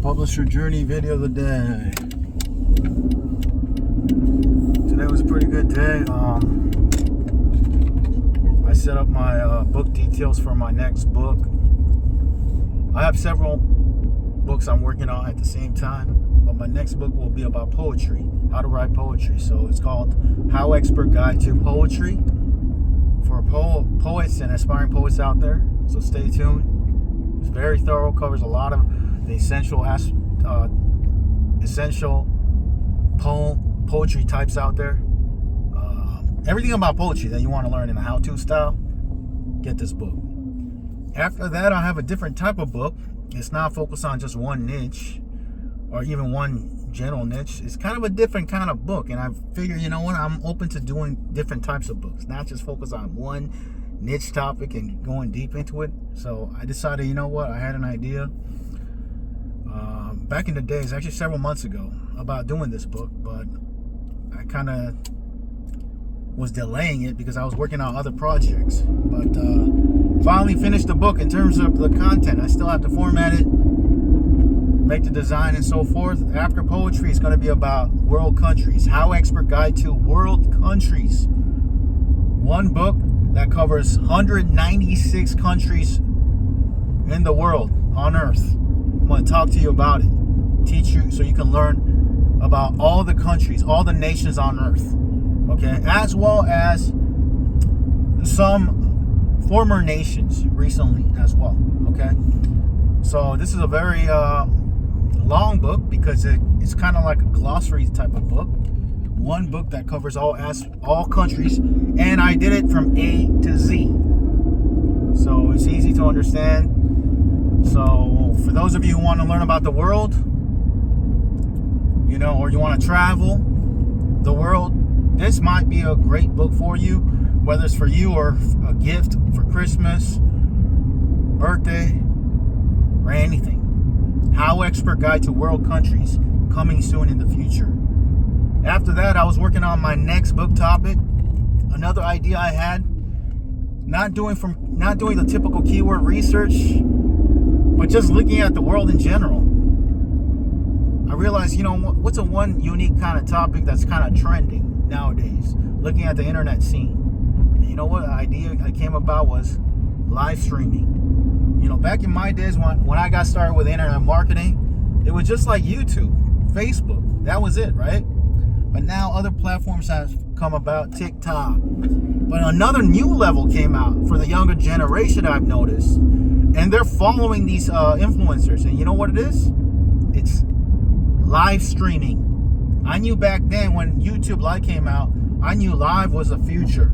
Publisher journey video of the day. Today was a pretty good day. I set up my book details for my next book. I have several books I'm working on at the same time, but my next book will be about poetry, how to write poetry. So it's called HowExpert Guide to Poetry for poets and aspiring poets out there. So stay tuned. It's very thorough, covers a lot of the essential poetry types out there. Everything about poetry that you want to learn in a how-to style, get this book. After that, I'll have a different type of book. It's not focused on just one niche or even one general niche. It's kind of a different kind of book, and I figure, you know what, I'm open to doing different types of books, not just focus on one niche topic and going deep into it. So I decided, you know what, I had an idea back in the days, actually several months ago, about doing this book, but I kind of was delaying it because I was working on other projects. But finally finished the book. In terms of the content, I still have to format it, make the design and so forth. After poetry, it's going to be about world countries. HowExpert Guide to World Countries. One book that covers 196 countries in the world, on Earth. I'm going to talk to you about it, teach you so you can learn about all the countries, all the nations on Earth, okay, as well as some former nations recently as well, okay. So this is a very long book because it's kind of like a glossary type of book. One book that covers all countries, and I did it from A to Z, so it's easy to understand. So for those of you who want to learn about the world, you know, or you want to travel the world, this might be a great book for you, whether it's for you or a gift for Christmas, birthday, or anything. HowExpert Guide to World Countries, coming soon in the future. After that, I was working on my next book topic. Another idea I had, not doing the typical keyword research, but just looking at the world in general. I realized, you know, what's a one unique kind of topic that's kind of trending nowadays, looking at the internet scene. And you know what idea I came about was live streaming. You know, back in my days when I got started with internet marketing, it was just like YouTube, Facebook. That was it, right? But now other platforms have come about, TikTok. But another new level came out for the younger generation, I've noticed. And they're following these influencers. And you know what it is? It's live streaming. I knew back then when YouTube Live came out, I knew live was the future.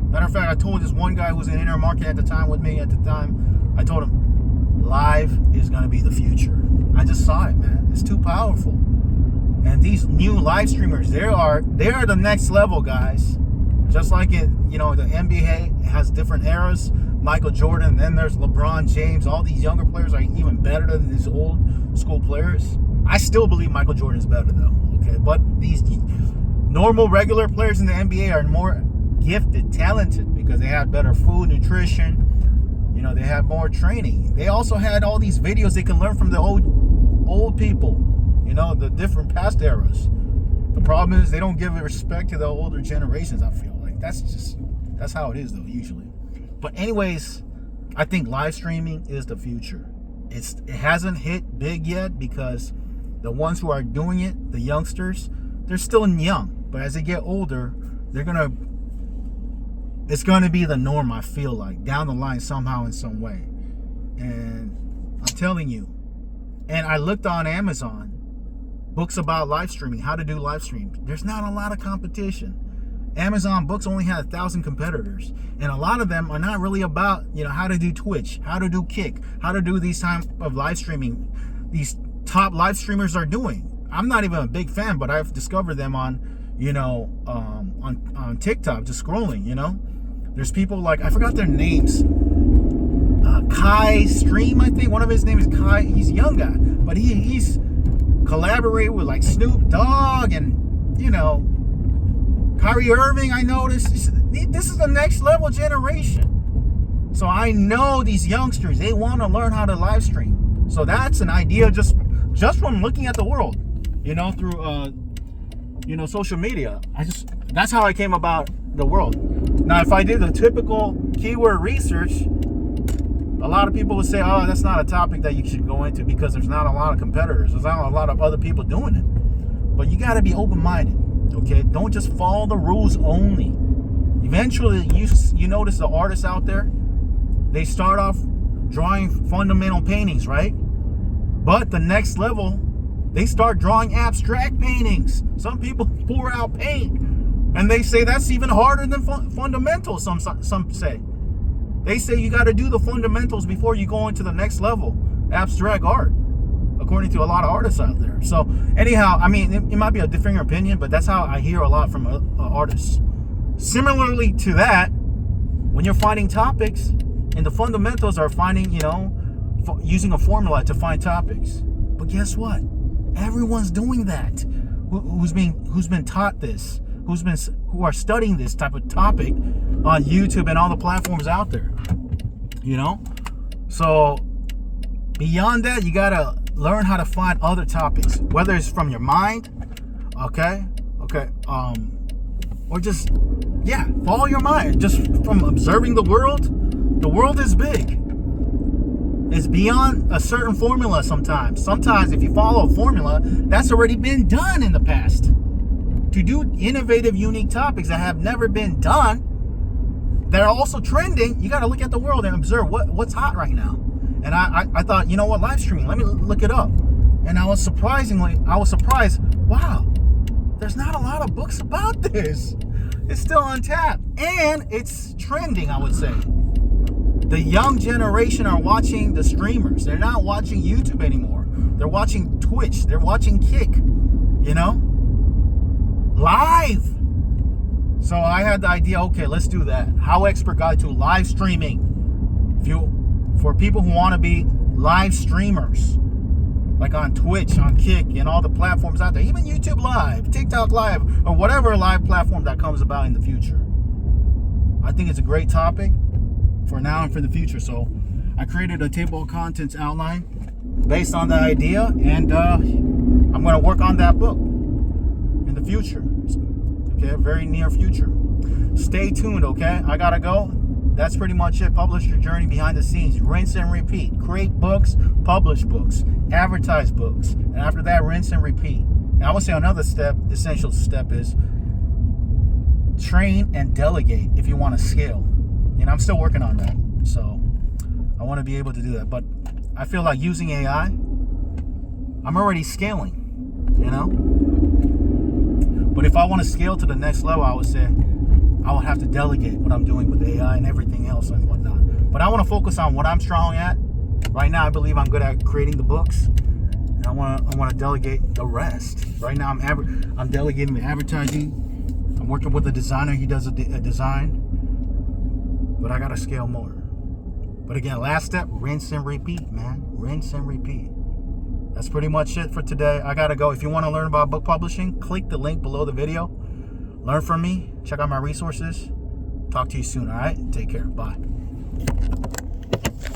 Matter of fact, I told this one guy who was in internet marketing at the time with me at the time, I told him, live is going to be the future. I just saw it, man. It's too powerful. And these new live streamers, they are the next level, guys. Just like it, you know, the NBA has different eras. Michael Jordan, then there's LeBron James. All these younger players are even better than these old school players. I still believe Michael Jordan is better, though. Okay, but these normal, regular players in the NBA are more gifted, talented, because they have better food, nutrition. You know, they have more training. They also had all these videos they can learn from the old people. You know, the different past eras. The problem is they don't give respect to the older generations. I feel like that's how it is, though, usually. But anyways, I think live streaming is the future. It hasn't hit big yet because the ones who are doing it, the youngsters, they're still young. But as they get older, it's gonna be the norm, I feel like, down the line somehow in some way. And I'm telling you, and I looked on Amazon, books about live streaming, how to do live streams. There's not a lot of competition. Amazon books only had 1,000 competitors, and a lot of them are not really about, you know, how to do Twitch, how to do Kick, how to do these type of live streaming these top live streamers are doing. I'm not even a big fan, but I've discovered them on, you know, on TikTok, just scrolling. You know, there's people like, I forgot their names. Kai Stream, I think one of his names is Kai. He's a young guy, but he's collaborated with like Snoop Dogg and, you know, Kyrie Irving. I noticed this is the next level generation. So I know these youngsters, they want to learn how to live stream. So that's an idea just just from looking at the world, through social media. That's how I came about the world. Now, if I did the typical keyword research, a lot of people would say, oh, that's not a topic that you should go into because there's not a lot of competitors. There's not a lot of other people doing it. But you got to be open-minded, okay? Don't just follow the rules only. Eventually, you notice the artists out there, they start off drawing fundamental paintings, right? But the next level, they start drawing abstract paintings. Some people pour out paint, and they say that's even harder than fundamentals, some say. They say you got to do the fundamentals before you go into the next level, abstract art, according to a lot of artists out there. So anyhow, I mean, it might be a different opinion, but that's how I hear a lot from artists. Similarly to that, when you're finding topics, and the fundamentals are finding, using a formula to find topics. But guess what? Everyone's doing that. Who's been taught this? Who are studying this type of topic on YouTube and all the platforms out there. So beyond that, you gotta learn how to find other topics, whether it's from your mind, okay, or just follow your mind. Just from observing the world. The world is big. It's beyond a certain formula sometimes. Sometimes if you follow a formula, that's already been done in the past. To do innovative, unique topics that have never been done, that are also trending, you got to look at the world and observe what's hot right now. And I thought, live streaming, let me look it up. And I was surprised, wow, there's not a lot of books about this. It's still untapped. And it's trending, I would say. The young generation are watching the streamers. They're not watching YouTube anymore. They're watching Twitch. They're watching Kick, live. So I had the idea, okay, let's do that. HowExpert Guide to Live Streaming. For people who want to be live streamers, like on Twitch, on Kick, and all the platforms out there, even YouTube Live, TikTok Live, or whatever live platform that comes about in the future. I think it's a great topic for now and for the future. So I created a table of contents outline based on the idea, and I'm going to work on that book in the future, okay, very near future. Stay tuned, okay? I gotta go. That's pretty much it. Publish your journey behind the scenes. Rinse and repeat. Create books, publish books, advertise books, and after that, rinse and repeat. And I would say another essential step is train and delegate if you want to scale. I'm still working on that, so I want to be able to do that. But I feel like using AI, I'm already scaling, But if I want to scale to the next level, I would say I would have to delegate what I'm doing with AI and everything else and whatnot. But I want to focus on what I'm strong at. Right now, I believe I'm good at creating the books, and I want to delegate the rest. Right now, I'm delegating the advertising. I'm working with a designer. He does a design. But I got to scale more. But again, last step, rinse and repeat, man. Rinse and repeat. That's pretty much it for today. I got to go. If you want to learn about book publishing, click the link below the video. Learn from me. Check out my resources. Talk to you soon, all right? Take care. Bye.